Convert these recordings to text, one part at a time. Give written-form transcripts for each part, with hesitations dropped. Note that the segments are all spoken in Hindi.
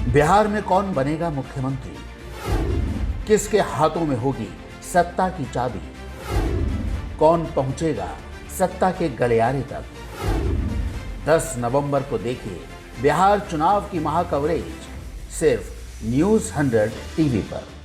बिहार में कौन बनेगा मुख्यमंत्री? किसके हाथों में होगी सत्ता की चाबी? कौन पहुंचेगा सत्ता के गलियारे तक? 10 नवंबर को देखिए बिहार चुनाव की महाकवरेज सिर्फ न्यूज़ 100 टीवी पर।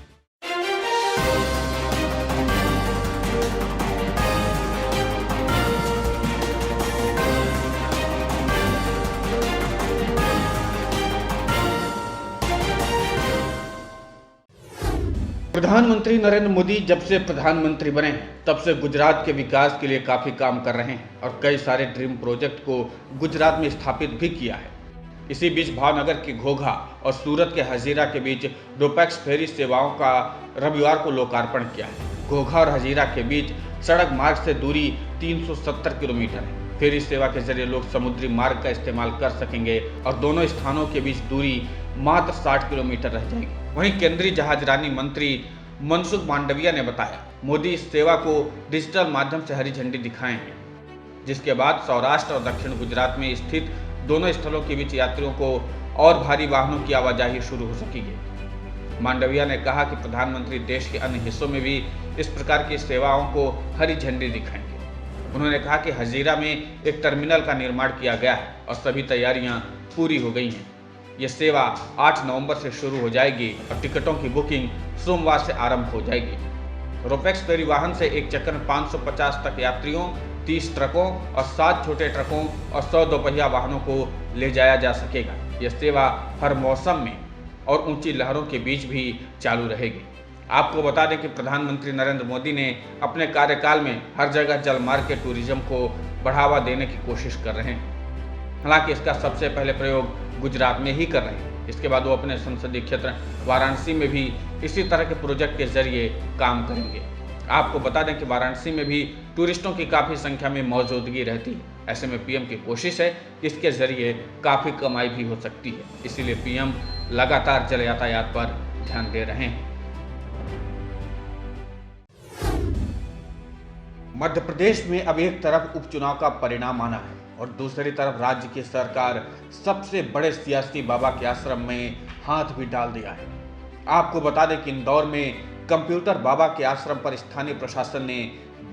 प्रधानमंत्री नरेंद्र मोदी जब से प्रधानमंत्री बने तब से गुजरात के विकास के लिए काफ़ी काम कर रहे हैं और कई सारे ड्रीम प्रोजेक्ट को गुजरात में स्थापित भी किया है। इसी बीच भावनगर के घोघा और सूरत के हजीरा के बीच रोपैक्स फेरी सेवाओं का रविवार को लोकार्पण किया है। घोघा और हजीरा के बीच सड़क मार्ग से दूरी 370 किलोमीटर है। फेरी सेवा के जरिए लोग समुद्री मार्ग का इस्तेमाल कर सकेंगे और दोनों स्थानों के बीच दूरी मात्र 60 किलोमीटर रह जाएगी। वहीं केंद्रीय जहाजरानी मंत्री मनसुख मांडविया ने बताया, मोदी इस सेवा को डिजिटल माध्यम से हरी झंडी दिखाएंगे, जिसके बाद सौराष्ट्र और दक्षिण गुजरात में स्थित दोनों स्थलों के बीच यात्रियों को और भारी वाहनों की आवाजाही शुरू हो सकेगी। मांडविया ने कहा कि प्रधानमंत्री देश के अन्य हिस्सों में भी इस प्रकार की सेवाओं को हरी झंडी दिखाएंगे। उन्होंने कहा कि हजीरा में एक टर्मिनल का निर्माण किया गया है और सभी तैयारियां पूरी हो गई हैं। यह सेवा 8 नवंबर से शुरू हो जाएगी और टिकटों की बुकिंग सोमवार से आरंभ हो जाएगी। रोपैक्स फेरी वाहन से एक चक्कर में 550 तक यात्रियों, 30 ट्रकों और 7 छोटे ट्रकों और 100 दोपहिया वाहनों को ले जाया जा सकेगा। यह सेवा हर मौसम में और ऊंची लहरों के बीच भी चालू रहेगी। आपको बता दें कि प्रधानमंत्री नरेंद्र मोदी ने अपने कार्यकाल में हर जगह जलमार्ग के टूरिज्म को बढ़ावा देने की कोशिश कर रहे हैं। हालांकि इसका सबसे पहले प्रयोग गुजरात में ही कर रहे हैं। इसके बाद वो अपने संसदीय क्षेत्र वाराणसी में भी इसी तरह के प्रोजेक्ट के जरिए काम करेंगे। आपको बता दें कि वाराणसी में भी टूरिस्टों की काफ़ी संख्या में मौजूदगी रहती है। ऐसे में पीएम की कोशिश है कि इसके जरिए काफ़ी कमाई भी हो सकती है। इसीलिए पीएम लगातार जल यातायात पर ध्यान दे रहे हैं। मध्य प्रदेश में अब एक तरफ उपचुनाव का परिणाम आना है और दूसरी तरफ राज्य की सरकार सबसे बड़े सियासी बाबा के आश्रम में हाथ भी डाल दिया है। आपको बता दें कि इंदौर में कंप्यूटर बाबा के आश्रम पर स्थानीय प्रशासन ने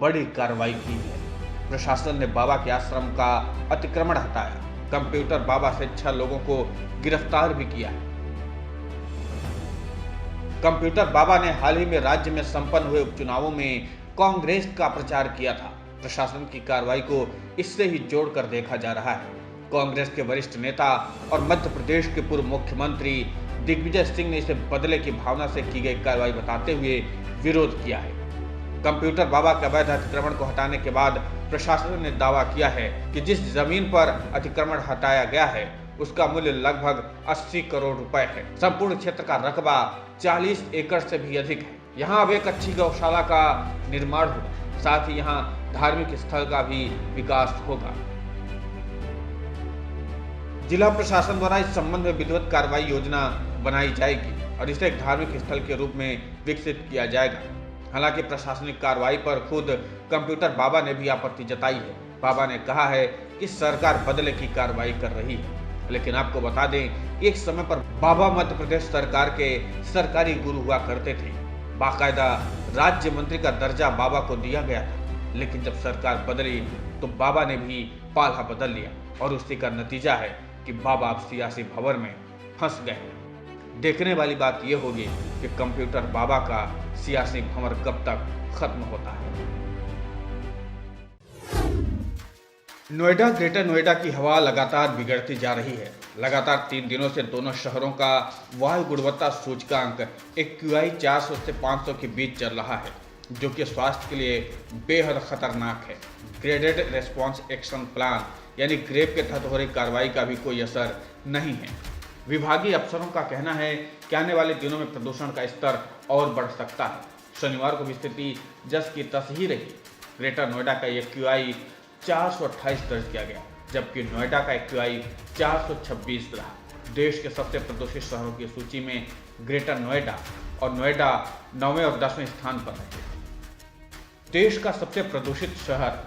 बड़ी कार्रवाई की है। प्रशासन ने बाबा के आश्रम का अतिक्रमण हटाया। कंप्यूटर बाबा से 6 लोगों को गिरफ्तार भी किया है। कंप्यूटर बाबा ने हाल ही में राज्य में संपन्न हुए उपचुनावों में कांग्रेस का प्रचार किया था। प्रशासन की कार्रवाई को इससे ही जोड़कर देखा जा रहा है। कांग्रेस के वरिष्ठ नेता और मध्य प्रदेश के पूर्व मुख्यमंत्री दिग्विजय सिंह ने इसे बदले की भावना से की गई कार्रवाई बताते हुए विरोध किया है। कंप्यूटर बाबा के अवैध अतिक्रमण को हटाने के बाद प्रशासन ने दावा किया है कि जिस जमीन पर अतिक्रमण हटाया गया है उसका मूल्य लगभग 80 करोड़ रुपए है। संपूर्ण क्षेत्र का रकबा 40 एकड़ से भी अधिक है। यहाँ अब एक अच्छी गौशाला का निर्माण होगा, साथ ही यहाँ धार्मिक स्थल का भी विकास होगा। जिला प्रशासन द्वारा इस संबंध में विधिवत कार्रवाई योजना बनाई जाएगी और इसे एक धार्मिक स्थल के रूप में विकसित किया जाएगा। हालांकि प्रशासनिक कार्रवाई पर खुद कंप्यूटर बाबा ने भी आपत्ति जताई है। बाबा ने कहा है कि सरकार बदले की कार्रवाई कर रही है, लेकिन आपको बता दें एक समय पर बाबा मध्य प्रदेश सरकार के सरकारी गुरु हुआ करते थे। बाकायदा राज्य मंत्री का दर्जा बाबा को दिया गया था, लेकिन जब सरकार बदली तो बाबा ने भी पाला बदल लिया और उसी का नतीजा है कि बाबा अब सियासी भंवर में फंस गए। देखने वाली बात यह होगी कि कंप्यूटर बाबा का सियासी भंवर कब तक खत्म होता है। नोएडा ग्रेटर नोएडा की हवा लगातार बिगड़ती जा रही है। लगातार 3 दिनों से दोनों शहरों का वायु गुणवत्ता सूचकांक AQI 400 से 500 के बीच चल रहा है, जो कि स्वास्थ्य के लिए बेहद खतरनाक है। ग्रेडेड रेस्पॉन्स एक्शन प्लान यानी ग्रेप के तहत हो रही कार्रवाई का भी कोई असर नहीं है। विभागीय अफसरों का कहना है कि आने वाले दिनों में प्रदूषण का स्तर और बढ़ सकता है। शनिवार को भी स्थिति जस की तस ही रही। ग्रेटर नोएडा का AQI 428 दर्ज किया गया, जबकि नोएडा का AQI 426 रहा। देश के सबसे प्रदूषित शहरों की सूची में ग्रेटर नोएडा और नोएडा 9वें और 10वें स्थान पर है। देश का सबसे प्रदूषित शहर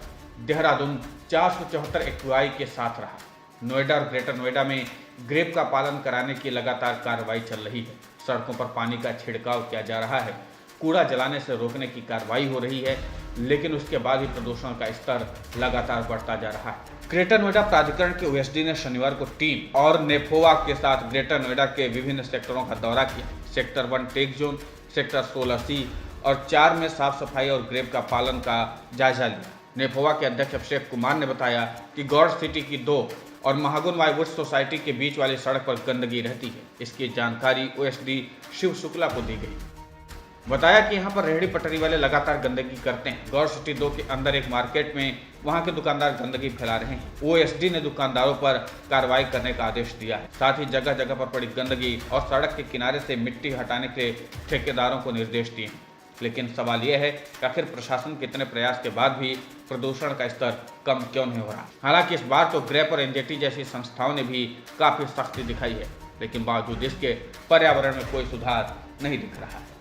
देहरादून 474 AQI के साथ रहा। नोएडा और ग्रेटर नोएडा में ग्रेप का पालन कराने की लगातार कार्रवाई चल रही है। सड़कों पर पानी का छिड़काव किया जा रहा है, कूड़ा जलाने से रोकने की कार्रवाई हो रही है, लेकिन उसके बाद भी प्रदूषण का स्तर लगातार बढ़ता जा रहा है। ग्रेटर नोएडा प्राधिकरण के ओएसडी ने शनिवार को टीम और नेफोवा के साथ ग्रेटर नोएडा के विभिन्न सेक्टरों का दौरा किया। Sector 1 take zone, sector 16C और 4 में साफ सफाई और ग्रेप का पालन का जायजा लिया। नेफोवा के अध्यक्ष अभिषेक कुमार ने बताया कि गौड़ सिटी की 2 और महागुन वाइवुड्स सोसाइटी के बीच वाली सड़क पर गंदगी रहती है। इसकी जानकारी ओएसडी शिव शुक्ला को दी गई। बताया कि यहाँ पर रेहड़ी पटरी वाले लगातार गंदगी करते हैं। गौड़ सिटी 2 के अंदर एक मार्केट में वहाँ के दुकानदार गंदगी फैला रहे हैं। ओएसडी ने दुकानदारों पर कार्रवाई करने का आदेश दिया है। साथ ही जगह जगह पर पड़ी गंदगी और सड़क के किनारे से मिट्टी हटाने के ठेकेदारों को निर्देश दिए हैं। लेकिन सवाल यह है कि आखिर प्रशासन कितने प्रयास के बाद भी प्रदूषण का स्तर कम क्यों नहीं हो रहा। हालांकि इस बार तो ग्रेप और एनजीटी जैसी संस्थाओं ने भी काफी सख्ती दिखाई है, लेकिन बावजूद इसके पर्यावरण में कोई सुधार नहीं दिख रहा है।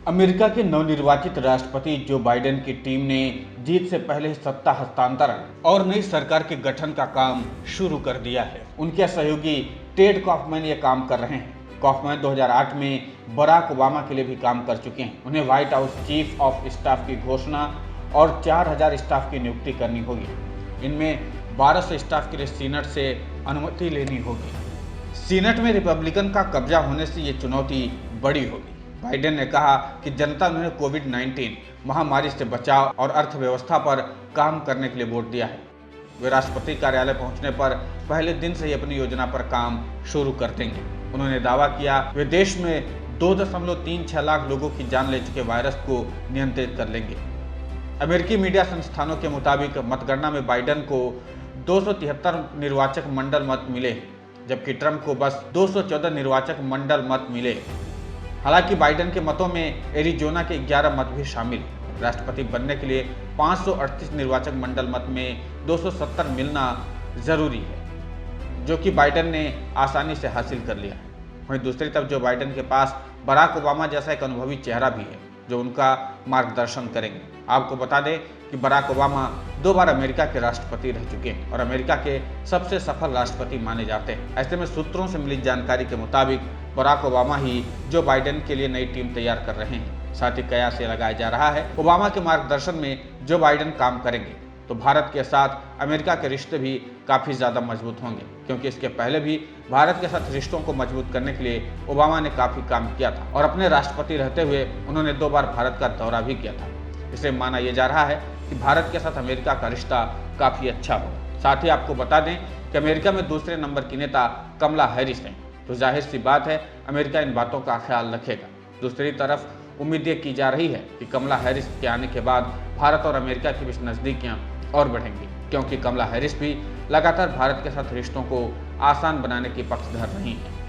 अमेरिका के नवनिर्वाचित राष्ट्रपति जो बाइडेन की टीम ने जीत से पहले ही सत्ता हस्तांतरण और नई सरकार के गठन का काम शुरू कर दिया है। उनके सहयोगी टेड कॉफमैन ये काम कर रहे हैं। कॉफमैन 2008 में बराक ओबामा के लिए भी काम कर चुके हैं। उन्हें white house chief of staff की घोषणा और 4000 स्टाफ की नियुक्ति करनी होगी। इनमें 1200 स्टाफ के लिए सीनेट से अनुमति लेनी होगी। सीनेट में रिपब्लिकन का कब्जा होने से ये चुनौती बड़ी होगी। बाइडेन ने कहा कि जनता ने कोविड-19 महामारी से बचाव और अर्थव्यवस्था पर काम करने के लिए वोट दिया है। वे राष्ट्रपति कार्यालय पहुंचने पर पहले दिन से ही अपनी योजना पर काम शुरू कर देंगे। उन्होंने दावा किया वे देश में 2.36 लाख लोगों की जान ले चुके वायरस को नियंत्रित कर लेंगे। अमेरिकी मीडिया संस्थानों के मुताबिक मतगणना में बाइडेन को 273 निर्वाचक मंडल मत मिले, जबकि ट्रंप को बस 214 निर्वाचक मंडल मत मिले। हालांकि बाइडेन के मतों में एरिजोना के 11 मत भी शामिल हैं। राष्ट्रपति बनने के लिए 538 निर्वाचक मंडल मत में 270 मिलना जरूरी है, जो कि बाइडेन ने आसानी से हासिल कर लिया है। वहीं दूसरी तरफ जो बाइडेन के पास बराक ओबामा जैसा एक अनुभवी चेहरा भी है, जो उनका मार्गदर्शन करेंगे। आपको बता दें कि बराक ओबामा 2 बार अमेरिका के राष्ट्रपति रह चुके हैं और अमेरिका के सबसे सफल राष्ट्रपति माने जाते हैं। ऐसे में सूत्रों से मिली जानकारी के मुताबिक बराक ओबामा ही जो बाइडेन के लिए नई टीम तैयार कर रहे हैं। साथ ही कयास ये लगाया जा रहा है ओबामा के मार्गदर्शन में जो बाइडेन काम करेंगे तो भारत के साथ अमेरिका के रिश्ते भी काफी ज्यादा मजबूत होंगे, क्योंकि इसके पहले भी भारत के साथ रिश्तों को मजबूत करने के लिए ओबामा ने काफी काम किया था और अपने राष्ट्रपति रहते हुए उन्होंने 2 बार भारत का दौरा भी किया था। इसलिए माना यह जा रहा है कि भारत के साथ अमेरिका का रिश्ता काफी अच्छा होगा। साथ ही आपको बता दें कि अमेरिका में दूसरे नंबर की नेता कमला हैरिस हैं, तो जाहिर सी बात है अमेरिका इन बातों का ख्याल रखेगा। दूसरी तरफ उम्मीद ये की जा रही है कि कमला हैरिस के आने के बाद भारत और अमेरिका के बीच नजदीकियां और बढ़ेंगी, क्योंकि कमला हैरिस भी लगातार भारत के साथ रिश्तों को आसान बनाने की पक्षधर रही हैं।